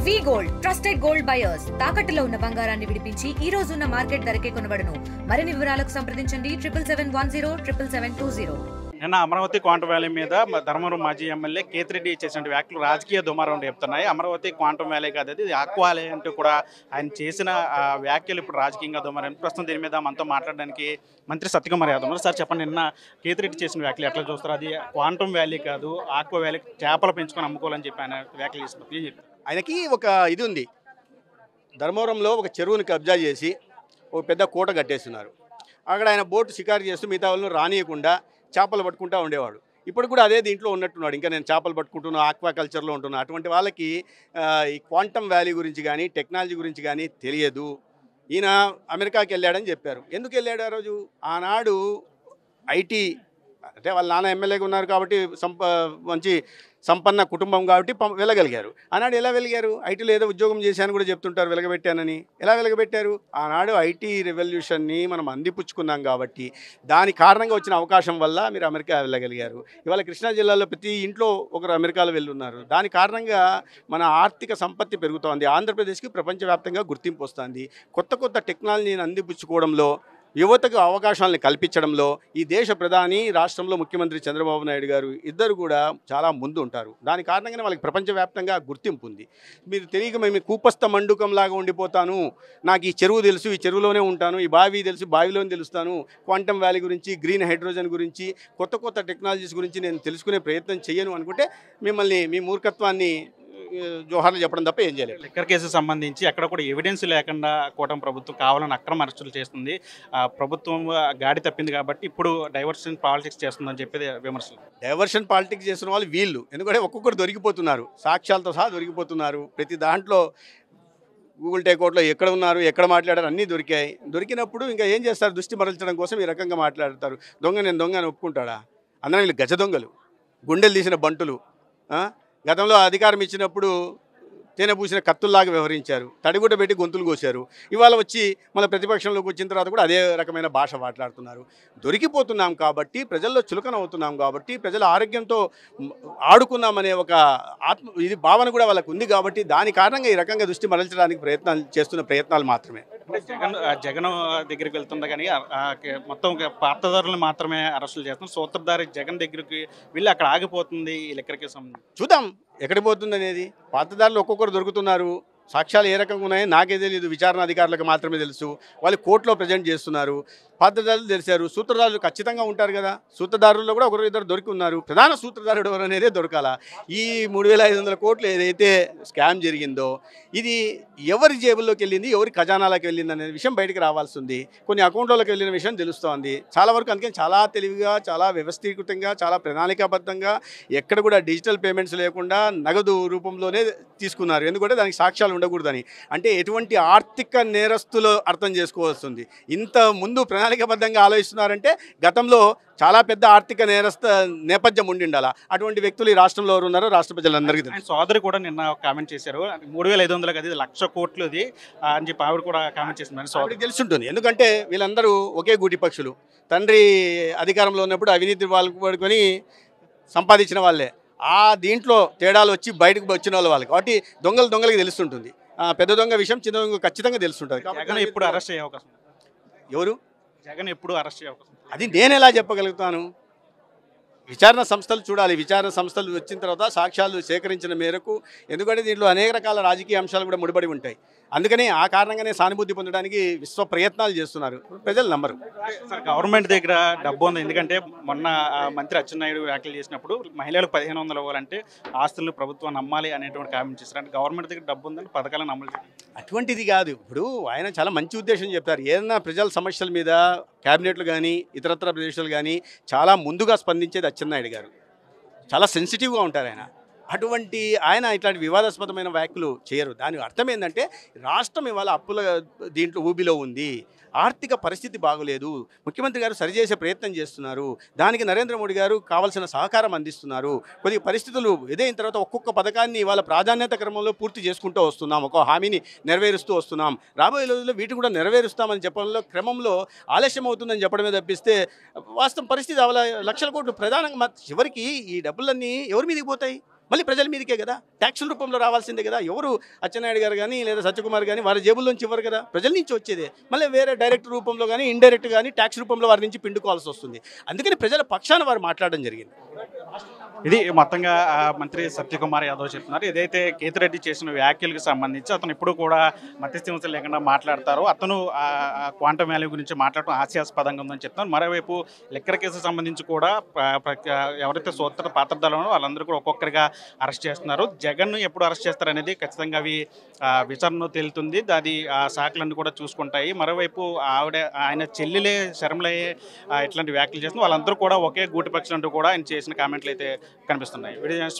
వి gold trusted gold buyers తాకట్టులో ఉన్న బంగారాన్ని విడిపించి ఈ రోజు ఉన్న మార్కెట్ ధరకే కొనబడును. మరిన్ని వివరాలకు సంప్రదించండి 7710 నిన్న అమరావతి క్వాంటమ్ వ్యాలీ మీద ధర్మవరం మాజీ ఎమ్మెల్యే కేతిరెడ్డి చేసిన వ్యాఖ్యలు రాజకీయ దుమారం చెప్తున్నాయి. అమరావతి క్వాంటమ్ వ్యాలీ కాదు, అది ఆక్వాలే అంటూ కూడా ఆయన చేసిన వ్యాఖ్యలు ఇప్పుడు రాజకీయంగా దుమారం. ప్రస్తుతం దీని మీద మనతో మాట్లాడడానికి మంత్రి సత్యకుమార్ యాదవ్ ఉన్నారు. సార్ చెప్పండి, నిన్న కేతిరెడ్డి చేసిన వ్యాఖ్యలు ఎట్లా చూస్తారు? అది క్వాంటమ్ వ్యాలీ కాదు, ఆక్వా వ్యాలీ, చేపలు పెంచుకొని అమ్ముకోవాలని చెప్పి ఆయన వ్యాఖ్యలు చేస్తున్నారు. ఆయనకి ఒక ఇది ఉంది, ధర్మవరంలో ఒక చెరువుని కబ్జా చేసి ఒక పెద్ద కోట కట్టేస్తున్నారు. అక్కడ ఆయన బోటు షికారు చేస్తూ మిగతా వాళ్ళను రానియకుండా చేపలు పట్టుకుంటూ ఉండేవాడు. ఇప్పుడు కూడా అదే దీంట్లో ఉన్నట్టున్నాడు. ఇంకా నేను చేపలు పట్టుకుంటున్నా, ఆక్వాకల్చర్లో ఉంటున్నా. అటువంటి వాళ్ళకి ఈ క్వాంటమ్ వ్యాలీ గురించి కానీ టెక్నాలజీ గురించి కానీ తెలియదు. ఈయన అమెరికాకి వెళ్ళాడని చెప్పారు. ఎందుకు వెళ్ళాడు ఆ రోజు? ఆనాడు ఐటీ అంటే వాళ్ళ నాన్న ఎమ్మెల్యేగా ఉన్నారు కాబట్టి మంచి సంపన్న కుటుంబం కాబట్టి వెళ్ళగలిగారు. ఆనాడు ఎలా వెలిగారు? ఐటీలో ఏదో ఉద్యోగం చేశాను కూడా చెప్తుంటారు, వెలగబెట్టానని. ఎలా వెలగబెట్టారు? ఆనాడు ఐటీ రెవల్యూషన్ని మనం అందిపుచ్చుకున్నాం కాబట్టి దాని కారణంగా వచ్చిన అవకాశం వల్ల మీరు అమెరికా వెళ్ళగలిగారు. ఇవాళ కృష్ణా జిల్లాలో ప్రతి ఇంట్లో ఒకరు అమెరికాలో వెళ్ళున్నారు. దాని కారణంగా మన ఆర్థిక సంపత్తి పెరుగుతోంది. ఆంధ్రప్రదేశ్కి ప్రపంచవ్యాప్తంగా గుర్తింపు వస్తుంది. కొత్త కొత్త టెక్నాలజీని అందిపుచ్చుకోవడంలో, యువతకు అవకాశాలను కల్పించడంలో ఈ దేశ ప్రధాని, రాష్ట్రంలో ముఖ్యమంత్రి చంద్రబాబు నాయుడు గారు ఇద్దరు కూడా చాలా ముందు ఉంటారు. దాని కారణంగానే వాళ్ళకి ప్రపంచవ్యాప్తంగా గుర్తింపు ఉంది. మీరు తెలియక మేము కూపస్థ మండుకంలాగా ఉండిపోతాను, నాకు ఈ చెరువు తెలుసు, ఈ చెరువులోనే ఉంటాను, ఈ బావి తెలుసు, బావిలోనే తెలుస్తాను, క్వాంటమ్ వ్యాలీ గురించి, గ్రీన్ హైడ్రోజన్ గురించి, కొత్త కొత్త టెక్నాలజీస్ గురించి నేను తెలుసుకునే ప్రయత్నం చేయను అనుకుంటే మిమ్మల్ని మీ మూర్ఖత్వాన్ని జోహార్లు చెప్పడం తప్ప ఏం చేయలేదు. లిక్కర్ కేసు సంబంధించి ఎక్కడ కూడా ఎవిడెన్స్ లేకుండా కూటమి ప్రభుత్వం కావాలని అక్రమ అరెస్టులు చేస్తుంది. ప్రభుత్వం గాడి తప్పింది కాబట్టి ఇప్పుడు డైవర్షన్ పాలిటిక్స్ చేస్తుందని చెప్పేది విమర్శలు. డైవర్షన్ పాలిటిక్స్ చేస్తున్న వాళ్ళు వీళ్ళు. ఎందుకంటే ఒక్కొక్కరు దొరికిపోతున్నారు, సాక్ష్యాలతో సహా దొరికిపోతున్నారు. ప్రతి దాంట్లో గూగుల్ టేకౌట్లో ఎక్కడ ఉన్నారు, ఎక్కడ మాట్లాడారు అన్నీ దొరికాయి. దొరికినప్పుడు ఇంకా ఏం చేస్తారు? దృష్టి మరల్చడం కోసం ఈ రకంగా మాట్లాడతారు. నేను దొంగ అని ఒప్పుకుంటాడా? అందరూ వీళ్ళు గజ దొంగలు, గుండెలు తీసిన బంటులు. గతంలో అధికారం ఇచ్చినప్పుడు తేనె పూసిన కత్తుల్లాగా వ్యవహరించారు, తడిగుడ్డ పెట్టి గొంతులు కోశారు. ఇవాళ వచ్చి మన ప్రతిపక్షంలోకి వచ్చిన తర్వాత కూడా అదే రకమైన భాష మాట్లాడుతున్నారు. దొరికిపోతున్నాం కాబట్టి, ప్రజల్లో చులకన అవుతున్నాం కాబట్టి, ప్రజల ఆరోగ్యంతో ఆడుకున్నామనే ఒక ఇది భావన కూడా వాళ్ళకు ఉంది కాబట్టి దాని కారణంగా ఈ రకంగా దృష్టి మరల్చడానికి చేస్తున్న ప్రయత్నాలు మాత్రమే. జగన్ దగ్గరికి వెళ్తుంది కానీ మొత్తం పాత్రదారులను మాత్రమే అరెస్టులు చేస్తాం. సూత్రధారి జగన్ దగ్గరికి వెళ్ళి అక్కడ ఆగిపోతుంది ఈ లెక్కరికి సంబంధించి. చూద్దాం ఎక్కడికి పోతుంది అనేది. పాత్రదారులు ఒక్కొక్కరు దొరుకుతున్నారు. సాక్ష్యాలు ఏ రకంగా ఉన్నాయో నాకే తెలియదు, విచారణ అధికారులకు మాత్రమే తెలుసు. వాళ్ళు కోర్టులో ప్రజెంట్ చేస్తున్నారు. పాత్రదారులు తెలిసారు, సూత్రధారులు ఖచ్చితంగా ఉంటారు కదా. సూత్రధారుల్లో కూడా ఒకరు ఇద్దరు దొరికి ఉన్నారు. ప్రధాన సూత్రధారుడు ఎవరు అనేదే దొరకాల. ఈ 3500 కోట్లు ఏదైతే స్కామ్ జరిగిందో ఇది ఎవరి జేబుల్లోకి వెళ్ళింది, ఎవరి ఖజానాలోకి వెళ్ళింది అనే విషయం బయటికి రావాల్సి ఉంది. కొన్ని అకౌంట్లలోకి వెళ్ళిన విషయం తెలుస్తోంది చాలా వరకు. అందుకని చాలా తెలివిగా, చాలా వ్యవస్థీకృతంగా, చాలా ప్రణాళికాబద్ధంగా ఎక్కడ కూడా డిజిటల్ పేమెంట్స్ లేకుండా నగదు రూపంలోనే తీసుకున్నారు. ఎందుకంటే దానికి సాక్ష్యాలు ఉండకూడదని. అంటే ఎటువంటి ఆర్థిక నేరస్తులు అర్థం చేసుకోవాల్సింది. ఇంత ముందు ప్రణాళికాబద్ధంగా ఆలోచిస్తున్నారంటే గతంలో చాలా పెద్ద ఆర్థిక నేరస్థ నేపథ్యం ఉండిండాల. అటువంటి వ్యక్తులు ఈ రాష్ట్రంలో ఎవరు ఉన్నారో రాష్ట్ర ప్రజలందరికీ తెలుసు. సోదరి కూడా నిన్న కామెంట్ చేశారు, 3500 అది 1,00,000 కోట్లు అని చెప్పి ఆవిడ కూడా కామెంట్ చేసింది. సోదరికి తెలుసుంటుంది. ఎందుకంటే వీళ్ళందరూ ఒకే గూటి పక్షులు. తండ్రి అధికారంలో ఉన్నప్పుడు అవినీతి వాళ్ళకు పడుకొని సంపాదించిన వాళ్ళే. ఆ దీంట్లో తేడాలు వచ్చి బయటకు వచ్చిన వాళ్ళకి కాబట్టి దొంగలకి తెలుస్తుంటుంది. పెద్ద దొంగ విషయం చిన్న దొంగ ఖచ్చితంగా తెలుస్తుంటుంది. జగన్ ఎప్పుడు అరెస్ట్ అయ్యే అవకాశం? ఎవరు? జగన్ ఎప్పుడు అరెస్ట్ అయ్యే అవకాశం? అది నేను ఎలా చెప్పగలుగుతాను? విచారణ సంస్థలు చూడాలి. విచారణ సంస్థలు వచ్చిన తర్వాత సాక్ష్యాలు సేకరించిన మేరకు, ఎందుకంటే దీంట్లో అనేక రకాల రాజకీయ అంశాలు కూడా ముడిపడి ఉంటాయి. అందుకని ఆ కారణంగానే సానుభూతి పొందడానికి విశ్వ ప్రయత్నాలు చేస్తున్నారు. ప్రజలు నమ్మరు. సార్, గవర్నమెంట్ దగ్గర డబ్బు ఉంది. ఎందుకంటే మొన్న మంత్రి అచ్చెన్నాయుడు వ్యాఖ్యలు చేసినప్పుడు మహిళలకు 1500 ఇవ్వాలంటే ఆస్తులను ప్రభుత్వం నమ్మాలి అనేటువంటి కామెంట్ చేస్తారు. అంటే గవర్నమెంట్ దగ్గర డబ్బు ఉందని పథకాలను అమలు చేయాలి. అటువంటిది కాదు. ఇప్పుడు ఆయన చాలా మంచి ఉద్దేశం చెప్పారు. ఏదైనా ప్రజల సమస్యల మీద క్యాబినెట్లు కానీ ఇతరత్ర ప్రదేశాలు కానీ చాలా ముందుగా స్పందించేది అచ్చెన్నాయుడు గారు. చాలా సెన్సిటివ్గా ఉంటారు ఆయన. అటువంటి ఆయన ఇట్లాంటి వివాదాస్పదమైన వ్యాఖ్యలు చేయరు. దాని అర్థం ఏంటంటే రాష్ట్రం ఇవాళ అప్పుల దీంట్లో ఊబిలో ఉంది, ఆర్థిక పరిస్థితి బాగోలేదు, ముఖ్యమంత్రి గారు సరిచేసే ప్రయత్నం చేస్తున్నారు, దానికి నరేంద్ర మోడీ గారు కావాల్సిన సహకారం అందిస్తున్నారు. కొద్ది పరిస్థితులు ఎదైన తర్వాత ఒక్కొక్క పథకాన్ని ఇవాళ ప్రాధాన్యత క్రమంలో పూర్తి చేసుకుంటూ వస్తున్నాం, ఒక హామీని నెరవేరుస్తూ వస్తున్నాం. రాబోయే రోజుల్లో వీటి కూడా నెరవేరుస్తామని చెప్పడంలో క్రమంలో ఆలస్యం అవుతుందని చెప్పడమే తప్పిస్తే వాస్తవం పరిస్థితి అలా 1,00,000 కోట్లు ప్రధానంగా చివరికి ఈ డబ్బులన్నీ ఎవరి మీదకి పోతాయి? మళ్ళీ ప్రజల మీదకే కదా, ట్యాక్సుల రూపంలో రావాల్సిందే కదా. ఎవరు అచ్చెన్నాయుడు గారు కానీ లేదా సత్యకుమార్ కానీ వారి జేబుల్లోంచి ఇవ్వరు కదా, ప్రజల నుంచి వచ్చేదే. మళ్ళీ వేరే డైరెక్ట్ రూపంలో కానీ ఇండైరెక్ట్ కానీ ట్యాక్స్ రూపంలో వారి నుంచి పిండుకోవాల్సి వస్తుంది. అందుకని ప్రజల పక్షాన వారు మాట్లాడడం జరిగింది. ఇది మొత్తంగా మంత్రి సత్యకుమార్ యాదవ్ చెప్తున్నారు. ఏదైతే కేతిరెడ్డి చేసిన వ్యాఖ్యలకు సంబంధించి అతను ఇప్పుడు కూడా మధ్యస్థింసలు లేకుండా మాట్లాడతారు. అతను క్వాంటమ్ వాల్యూ గురించి మాట్లాడటం హాస్యాస్పదంగా ఉందని చెప్తున్నారు. మరోవైపు లిక్కర్ కేసుకు సంబంధించి కూడా ఎవరైతే సూత్ర పాత్రధారులు వాళ్ళందరూ కూడా ఒక్కొక్కరిగా అరెస్ట్ చేస్తున్నారు. జగన్ను ఎప్పుడు అరెస్ట్ చేస్తారనేది ఖచ్చితంగా అవి విచారణలో తేలుతుంది. అది ఆ శాఖలన్నీ కూడా చూసుకుంటాయి. మరోవైపు ఆయన చెల్లెలే శర్మలయ్యే ఇట్లాంటి వ్యాఖ్యలు చేస్తున్నారు. వాళ్ళందరూ కూడా ఒకే గూటిపక్షం అంటూ కూడా ఆయన చేసిన కామెంట్లు అయితే కనిపిస్తున్నాయి.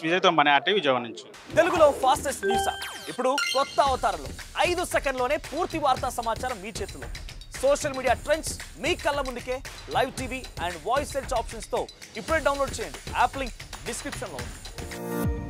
విజయ్తో మన ఆర్టీవీ విజయవాడ నుంచి. తెలుగులో ఫాస్టెస్ట్ న్యూస్ ఇప్పుడు కొత్త అవతారంలో 5 సెకండ్లోనే పూర్తి వార్తా సమాచారం మీ చేతిలో. సోషల్ మీడియా ట్రెండ్స్ మీ కళ్ళ ముందుకే live TV and voice search options తో ఇప్పుడే డౌన్లోడ్ చేయండి. యాప్ లింక్ డిస్క్రిప్షన్లో ఉంది.